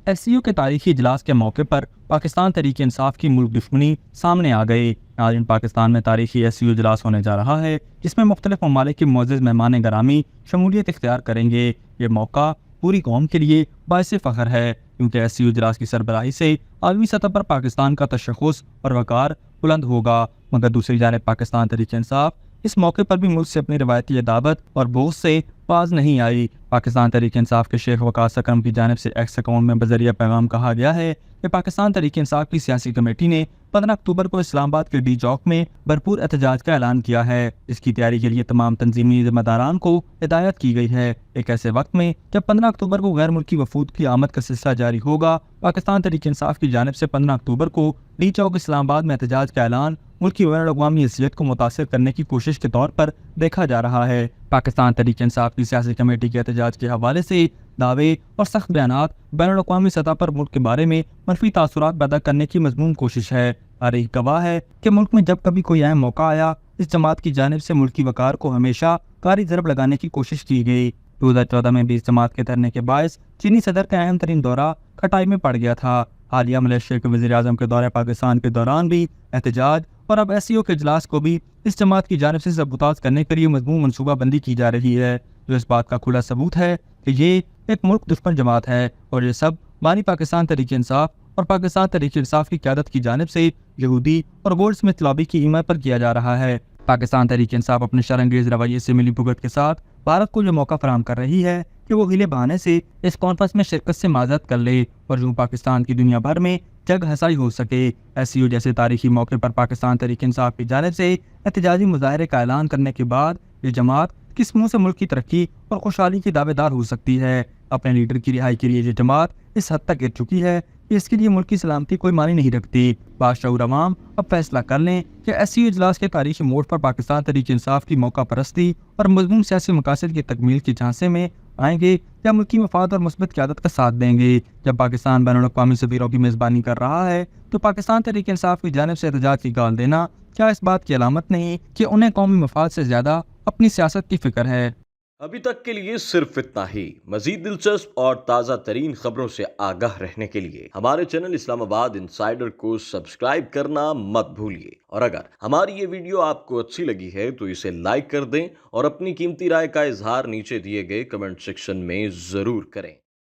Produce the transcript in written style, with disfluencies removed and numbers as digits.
SCO के तारीखी इजलास के मौके पर पाकिस्तान तहरीक इंसाफ की मुल्क दुश्मनी सामने आ गई। आज इन पाकिस्तान में तारीखी SCO इजलास होने जा रहा है, जिसमें मुख्तलिफ ममालिक के मुअज़्ज़ज़ मेहमान गरामी शमूलियत इख्तियार करेंगे। ये मौका पूरी कौम के लिए बाइस फ़ख्र है, क्योंकि SCO इजलास की सरबराही से आलमी सतह पर पाकिस्तान का तशख़्ख़ुस और वक़ार बुलंद होगा। मगर दूसरी जानिब पाकिस्तान तहरीक इंसाफ इस मौके पर भी मुल्क से अपनी रवायती अदावत और बोझ से बाज नहीं आई। पाकिस्तान तहरीक इंसाफ के शेख वकास अकरम की जानिब से एक्स अकाउंट में बजरिया पैगाम कहा गया है कि पाकिस्तान तहरीक इंसाफ की सियासी कमेटी ने 15 अक्टूबर को इस्लामाबाद के डी चौक में भरपूर एहतजाज का ऐलान किया है। इसकी तैयारी के लिए तमाम तंजीमी जिम्मेदारान को हिदायत की गई है। एक ऐसे वक्त में जब 15 अक्टूबर को गैर मुल्की वफूद की आमद का सिलसिला जारी होगा, पाकिस्तान तहरीक इंसाफ की जानिब से 15 अक्टूबर को डी चौक इस्लामाबाद में एहतजाज का ऐलान मुल्क की बैनुल-अक़वामी हैसियत को मुतासिर करने की कोशिश के तौर पर देखा जा रहा है। पाकिस्तान तहरीक इंसाफ की सियासी कमेटी के एहतजाज के हवाले से दावे और सख्त बयानात बैनुल-अक़वामी सतह पर मुल्क के बारे में मनफी तासुरात पैदा करने की मज़मूम कोशिश है। तारीख गवाह है कि मुल्क में जब कभी कोई अहम मौका आया, इस जमात की जानिब से मुल्की वक़ार को हमेशा कारी ज़रब लगाने की कोशिश की गई। 2014 में भी इस जमात के धरने के बायस चीनी सदर का अहम तरीन दौरा खटाई में पड़ गया था। हालिया मलेशिया के वज़ीर-ए-आज़म के दौरे पाकिस्तान के दौरान भी एहतजाज और अब SCO के इजलास को भी इस जमात की जानिब से सबूताज करने के लिए मज़मूम मनसूबाबंदी की जा रही है, जो इस बात का खुला सबूत है कि ये एक मुल्क दुश्मन जमात है और ये सब बानी पाकिस्तान तहरीक इंसाफ और पाकिस्तान तहरीक इंसाफ की क़यादत की जानिब से यहूदी और गोल्डस्मिथ लॉबी की हिमायत पर किया जा रहा है। पाकिस्तान तहरीक इंसाफ अपने शरअंगेज़ रवैये से मिली भुगत के साथ भारत को यह मौका फराहम कर रही है कि वो हिले बहाने से इस कॉन्फ्रेंस में शिरकत से माजरत कर ले और यूँ पाकिस्तान की दुनिया भर में जग हसाई हो सके। SCO जैसे तारीखी मौके पर पाकिस्तान तहरीक इंसाफ की जानिब से एहतजाजी मुजाहरे का ऐलान करने के बाद ये जमात किस मुँह से मुल्क की तरक्की और खुशहाली की दावेदार हो सकती है। अपने लीडर की रिहाई के लिए ये जमात इस हद तक गिर चुकी है कि इसके लिए मुल्क की सलामती कोई मानी नहीं रखती। बादशाह अवाम अब फैसला कर लें कि SCO इजलास के तारीखी मोड़ पर पाकिस्तान तहरीक इंसाफ की मौका परस्ती और मज़मूम सियासी मकासद की तकमील के झांसे में आएंगे या मुल्की मफाद और मुस्बत क़यादत का साथ देंगे। जब पाकिस्तान बैनुल-अक़वामी सफ़ीरों की मेज़बानी कर रहा है, तो पाकिस्तान तहरीक इंसाफ की जानिब से एहतजाज की गाल देना क्या इस बात की अलामत नहीं कि उन्हें कौमी मफाद से ज़्यादा अपनी सियासत की फ़िक्र है। अभी तक के लिए सिर्फ इतना ही। मजीद दिलचस्प और ताज़ा तरीन खबरों से आगाह रहने के लिए हमारे चैनल इस्लामाबाद इंसाइडर को सब्सक्राइब करना मत भूलिए। और अगर हमारी ये वीडियो आपको अच्छी लगी है तो इसे लाइक कर दें और अपनी कीमती राय का इजहार नीचे दिए गए कमेंट सेक्शन में ज़रूर करें।